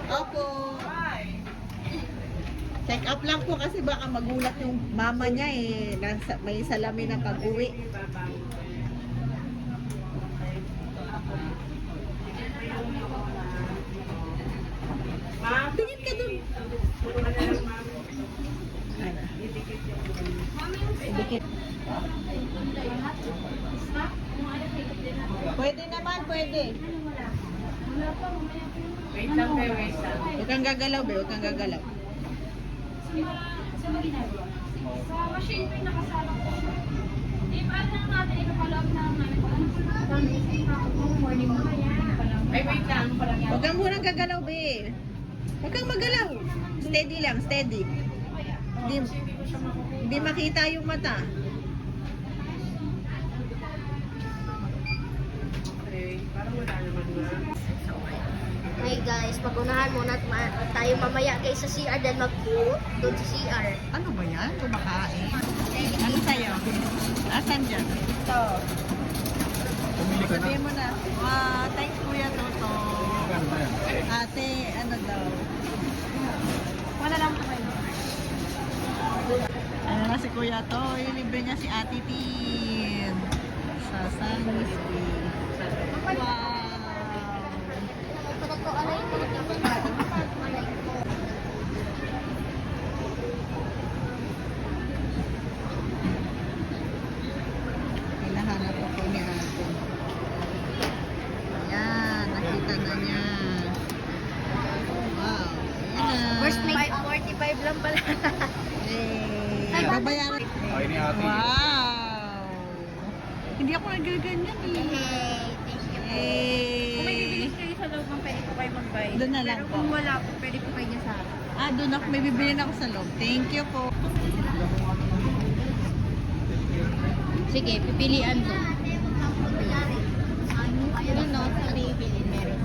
Opo. Check up lang po kasi baka magulat yung mama niya eh. May salamin na pag-uwi. Tingin ka dun. Dikit. Pwede naman, pwede. Wait lang kayo, wait lang. Huwag kang gagalaw, be. Huwag kang gagalaw. Sa maginagawa. Sa machine ko yung nakasala ko. Eh, paano lang natin ipapalog ng morning mo kaya? Ay, wait lang. Huwag kang munang gagalaw, be. Huwag kang magalaw. Steady lang, steady. Hindi makita yung mata. Okay, parang wala naman na. Hey guys, pag-unahan muna tayo mamaya guys sa CR dahil doon sa CR. Ano ba yan? Kumakain. Ano sa'yo? Asan dyan? Ito. Sabihin mo na. Thanks Kuya Toto. Ate, ano daw? Wala lang po kayo. Ano na si Kuya to? Ilibre niya si Ate Tin. Sa San Luis. Wow! Hinahanap ako ni Ate. Ayan, nakita na niya. Wow, ayan na. First make 45 lang pala. Hey, babayaran. Ay ni ate. Wow! Hindi ako nagaganyan eh. Hey, thank you. Kung may Hey! bibilis kayo sa loob ng pwede po kayo mag-buy. Doon na lang Pero po. kung wala po, pwede po kayo niya sa akin. Doon ako. May bibili na ako sa loob. Thank you po. Sige, pipilian ko. Ano no? Bibili meron.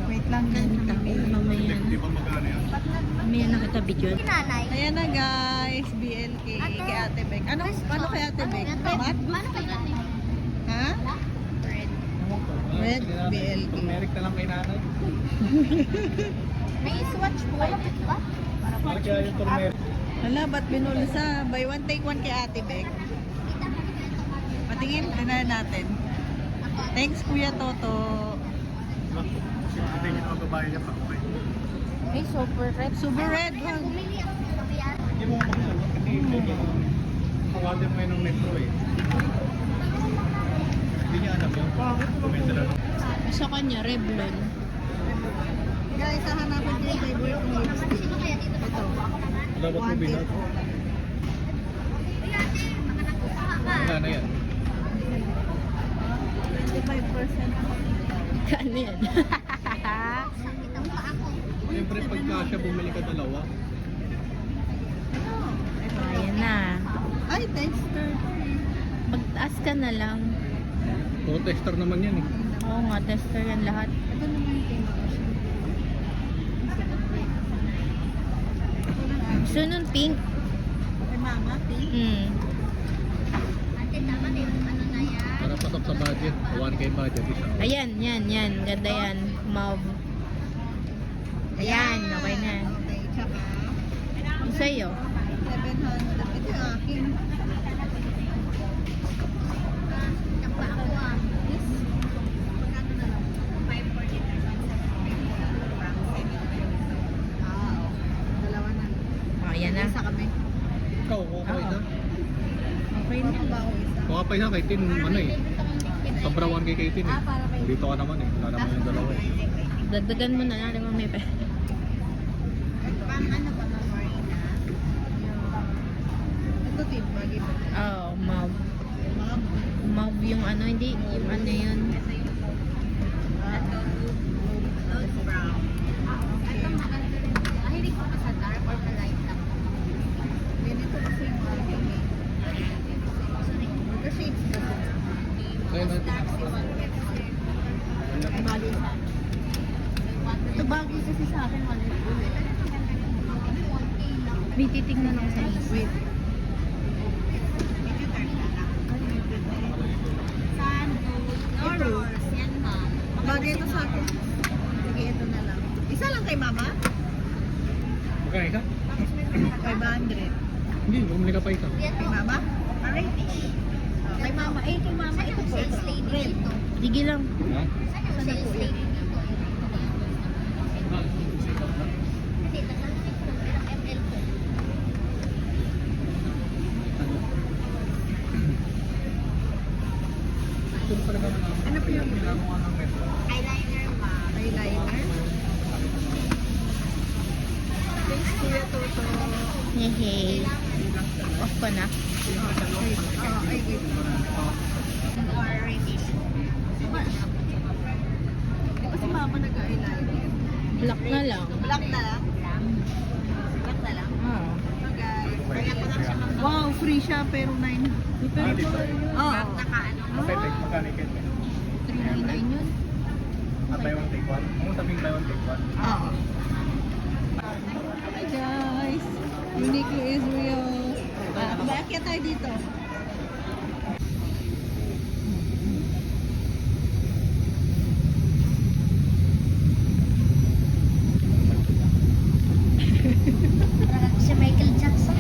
Wait lang din kami. Mamaya Di ba magkano yan? Mamaya nakatabi yun. Nanay. Ayan na guys. BLK kay Ate Beck. Ano kay Ate Beck? Mat? Paano kayo nanay? Ha? Red BLK. Turmeric na lang kay nanay. May swatch po. Malapit ba? Bakit kaya yung turmeric? Wala, ba't binulsa? Buy one, take one kay Ate Beck. Patingin, tingnan natin. Thanks Kuya Toto. Hindi niya magbabayad niya pa kumain. May super red. Super red. Wow. Bumili ako sa bayan. Hindi mo makakala. Kasi kawalan mo yun ng metro eh. Hindi niya alam yun. Kumenta lang. Sa kanya, Revlon. Guys, hahanapan ko yung favorite ng lipstick. Sino kaya dito? Ito. Wala ba't mo Wanted binat? po. Uy ate, baka nakuha ka. Wala na yan. 25%. Kano yan? Sakit ang paa ko. Siyempre pagka siya bumili ka dalawa. Ayan na. Ay, tester. Magtaas ka na lang. Puro tester naman yan eh. Oo nga, tester yan lahat. Ito naman yung Gusto nun pink. kay Mama, pink. Ate, tama na yung ano na yan. Para pasok sa budget. 1K budget isa. Ayan, yan. Ganda yan. Mauve. Ayan, okay na. Okay, tsaka Yung sa'yo. 700. Ito yung akin. Ang paa ko ah. Yes. Magkano na lang? 549. Dalawa na. O, ayan na. Isa kami. Ikaw, kuha pa isa. Okay na. Ano ba ako isa? Kuha pa isa kay Tin, ano eh. Sobra 1K kay Tin eh. Para kay Dito ka naman eh. Wala naman yung dalawa eh. Dagdagan mo na. Alam mo may pa. Pang ano ba, Marina? Ito tip, magi ba? Oo, mauve. Ma'am. Mauve yung ano, hindi. Yung ano yun. Brown. Ito maganda rin. Mahilig ko pa sa dark or sa light lang. Ganito kasi yung aking eh. Kasi it's the Kaya natin. bagay sa ito bagay kasi sa akin wala. May titignan ako sa list. Wait. Saan? dito sa akin. Sige, ito na lang. Isa lang kay mama? Magkano isa? 500. Hindi, bumili ka pa isa. Kay mama? Arrange. Kay mama. Eh, kay mama. Ito po. Sales lady dito. Sige lang. Ha? Saan yung sales lady dito? Hindi, naglalaki ko. Ilang ml ko. Ito pa naman ang Ano po yung ginagawa ng metro. Eyeliner, ma'am. eyeliner? Thanks, Kuya Toto. Hehe. Off ko na. Ay, wait. Or revision. Di ba si mama nag-eyeliner? Black na lang. Black na lang? Black na lang? Oo. So guys, Kaya ko lang siya wow, free siya pero 9. Ah, dito. Oo. nakaano. Kapay take mechanical. 399 yun? Buy one take one. Kung sabing buy one take one. Oo. Hi guys! Uniqlo Israel. Bakit tayo dito? Si Michael Jackson.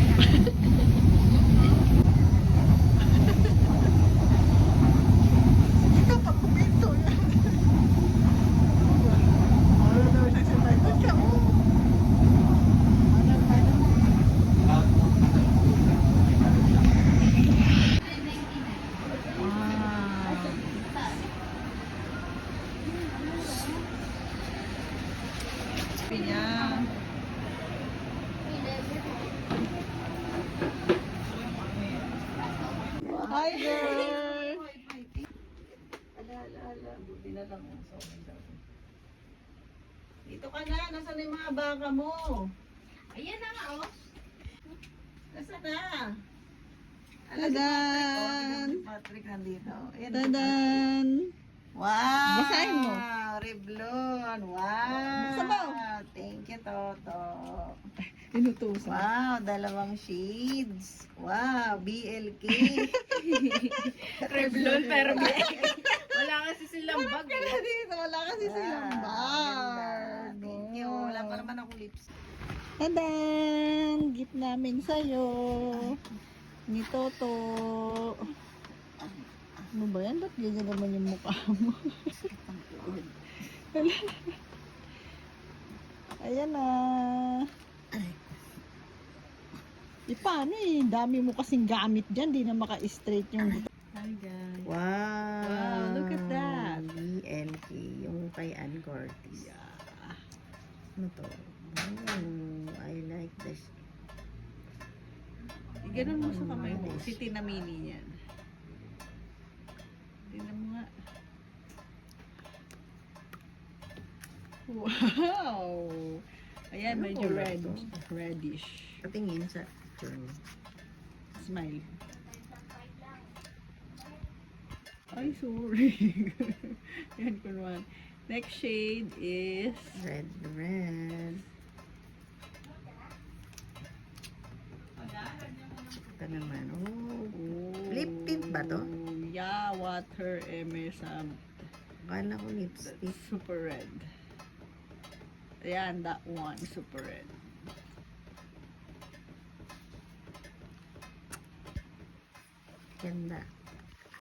Ito pa kumento yan. Ano daw siya si Michael Jackson? Pinya. Hi girl! Ala, buti na lang. Dito ka na, nasaan na yung mga baka mo? Ayan na nga, oh. Nasaan na? Tadan! Si Patrick nandito. Ayan, Tadan! Wow! Basahin mo. Revlon! Wow! Buksan mo. Thank you, Toto. Inutusan. Wow, dalawang shades. Wow, BLK. Revlon, pero wala kasi silang bag. Kaya dito, wala kasi silang bag. Thank you. Wala pa naman ako lips. Tadan! Gift namin sa'yo. Ni Toto. Ano ba yan? Ba't ganyan naman yung mukha mo? Ayan na. Paano eh? Dami mo kasing gamit dyan. Di na maka-straight yung... Hi, guys. Wow! Wow, look at that. BLK. Yung kay Ann Cortez. Ano to? Oh, I like this. Ganun mo sa kamay mo. Si Tina Mini yan. Tingnan mo nga. Wow! Ayan, Ano medyo color red. to? Reddish. Patingin sa picture. Smile. Ay, sorry. Yan, kunwan. Next shade is... Red. Ito naman. Oh. Lip tint ba to? Yeah, water emersam. Akala ko lipstick. Super red. Ayan, that one. Super red. Ganda.